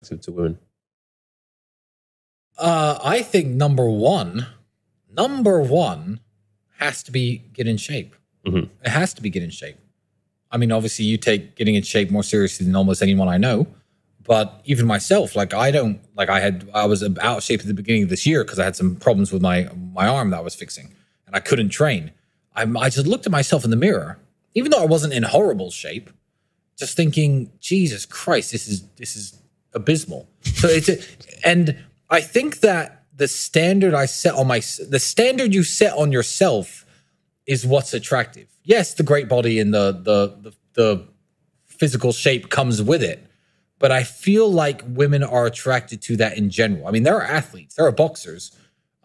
to women? I think number one has to be get in shape. It has to be get in shape. I mean, obviously you take getting in shape more seriously than almost anyone I know, but even myself, like I was out of shape at the beginning of this year because I had some problems with my arm that I was fixing and I couldn't train. I just looked at myself in the mirror, even though I wasn't in horrible shape, just thinking, Jesus Christ, this is abysmal. So and I think that the standard the standard you set on yourself is what's attractive. Yes, the great body and the physical shape comes with it, but I feel like women are attracted to that in general. I mean, there are athletes, there are boxers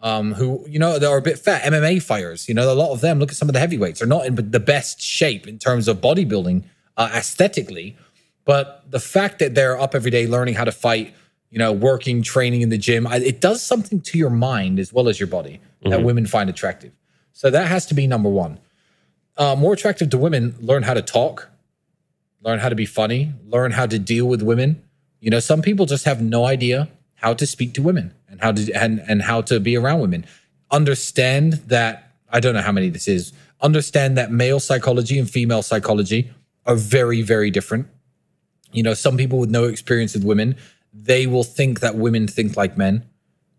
who, you know, they are a bit fat, MMA fighters, you know, a lot of them, look at some of the heavyweights, are not in the best shape in terms of bodybuilding aesthetically, but the fact that they're up every day learning how to fight, you know, working, training in the gym, it does something to your mind as well as your body that women find attractive. So that has to be number one. More attractive to women, learn how to talk, learn how to be funny, learn how to deal with women. You know, some people just have no idea how to speak to women and how to be around women. Understand that, I don't know how many this is, understand that male psychology and female psychology are very, very different. You know, some people with no experience with women, they will think that women think like men,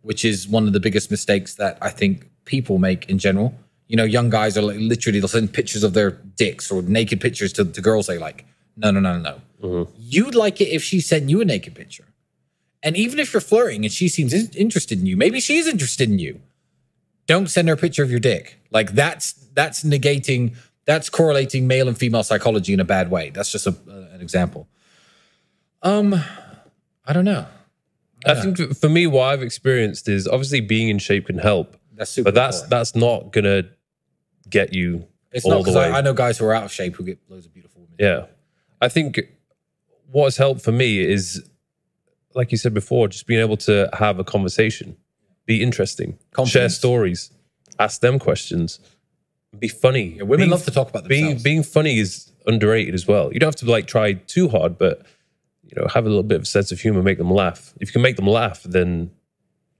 which is one of the biggest mistakes that I think people make in general. You know, young guys are like, literally, they'll send pictures of their dicks or naked pictures to girls they like. No. You'd like it if she sent you a naked picture. And even if you're flirting and she seems interested in you, maybe she's interested in you, don't send her a picture of your dick. Like that's correlating male and female psychology in a bad way. That's just an example. I don't know. I think for me, what I've experienced is obviously being in shape can help. That's super important. That's not gonna get you. It's not, because I know guys who are out of shape who get loads of beautiful women. Yeah, I think what has helped for me is, like you said before, just being able to have a conversation, be interesting, share stories, ask them questions, be funny. Yeah, women love to talk about themselves. Being funny is underrated as well. You don't have to like try too hard, but you know, have a little bit of a sense of humor, make them laugh. If you can make them laugh, then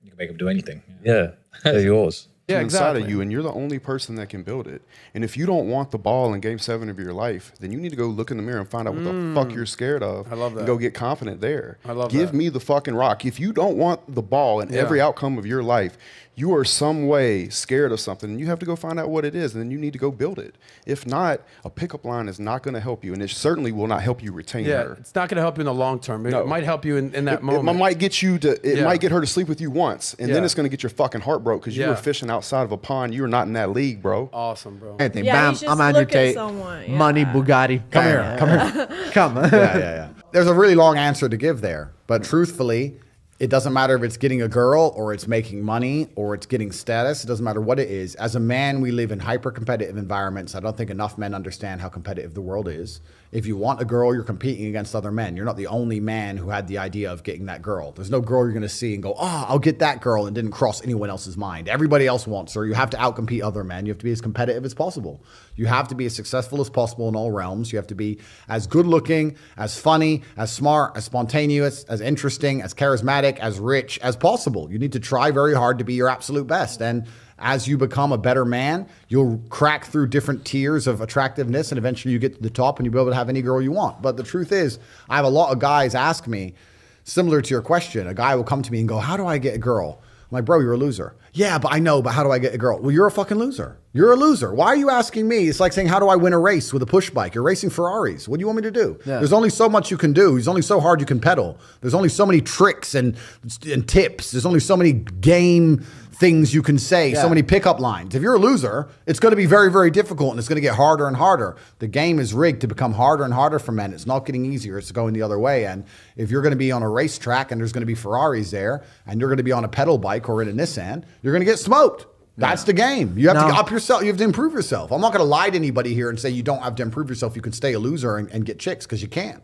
you can make them do anything. Yeah, they're yours. Yeah, exactly. Inside of you, and you're the only person that can build it. And if you don't want the ball in Game 7 of your life, then you need to go look in the mirror and find out what the fuck you're scared of. I love that. And go get confident there. I love that. Give me the fucking rock. If you don't want the ball in every outcome of your life, you are some way scared of something, and you have to go find out what it is, and then you need to go build it. If not, a pickup line is not going to help you, and it certainly will not help you retain her. It's not going to help you in the long term. It might help you in that moment. It might get you to. It might get her to sleep with you once, and then it's going to get your fucking heart broke because you were fishing outside of a pond. You were not in that league, bro. Awesome, bro. Anything. Bam, I'm Andrew Tate. Money, Bugatti. Come here. Come here. Come. Yeah. There's a really long answer to give there, but truthfully, it doesn't matter if it's getting a girl or it's making money or it's getting status. It doesn't matter what it is. As a man, we live in hyper-competitive environments. I don't think enough men understand how competitive the world is. If you want a girl, you're competing against other men. You're not the only man who had the idea of getting that girl. There's no girl you're going to see and go, oh, I'll get that girl, and didn't cross anyone else's mind. Everybody else wants her. You have to outcompete other men. You have to be as competitive as possible. You have to be as successful as possible in all realms. You have to be as good looking, as funny, as smart, as spontaneous, as interesting, as charismatic, as rich as possible. You need to try very hard to be your absolute best. And as you become a better man, you'll crack through different tiers of attractiveness, and eventually you get to the top and you'll be able to have any girl you want. But the truth is, I have a lot of guys ask me, similar to your question, a guy will come to me and go, how do I get a girl? I'm like, bro, you're a loser. Yeah, but I know, but how do I get a girl? Well, you're a fucking loser. You're a loser. Why are you asking me? It's like saying, how do I win a race with a push bike? You're racing Ferraris. What do you want me to do? Yeah. There's only so much you can do. There's only so hard you can pedal. There's only so many tricks and tips. There's only so many game things you can say, so many pickup lines. If you're a loser, it's going to be very, very difficult, and it's going to get harder and harder. The game is rigged to become harder and harder for men. It's not getting easier. It's going the other way. And if you're going to be on a racetrack and there's going to be Ferraris there, and you're going to be on a pedal bike or in a Nissan, you're going to get smoked. That's the game. You have to up yourself. You have to improve yourself. I'm not going to lie to anybody here and say you don't have to improve yourself. You can stay a loser and get chicks, because you can't.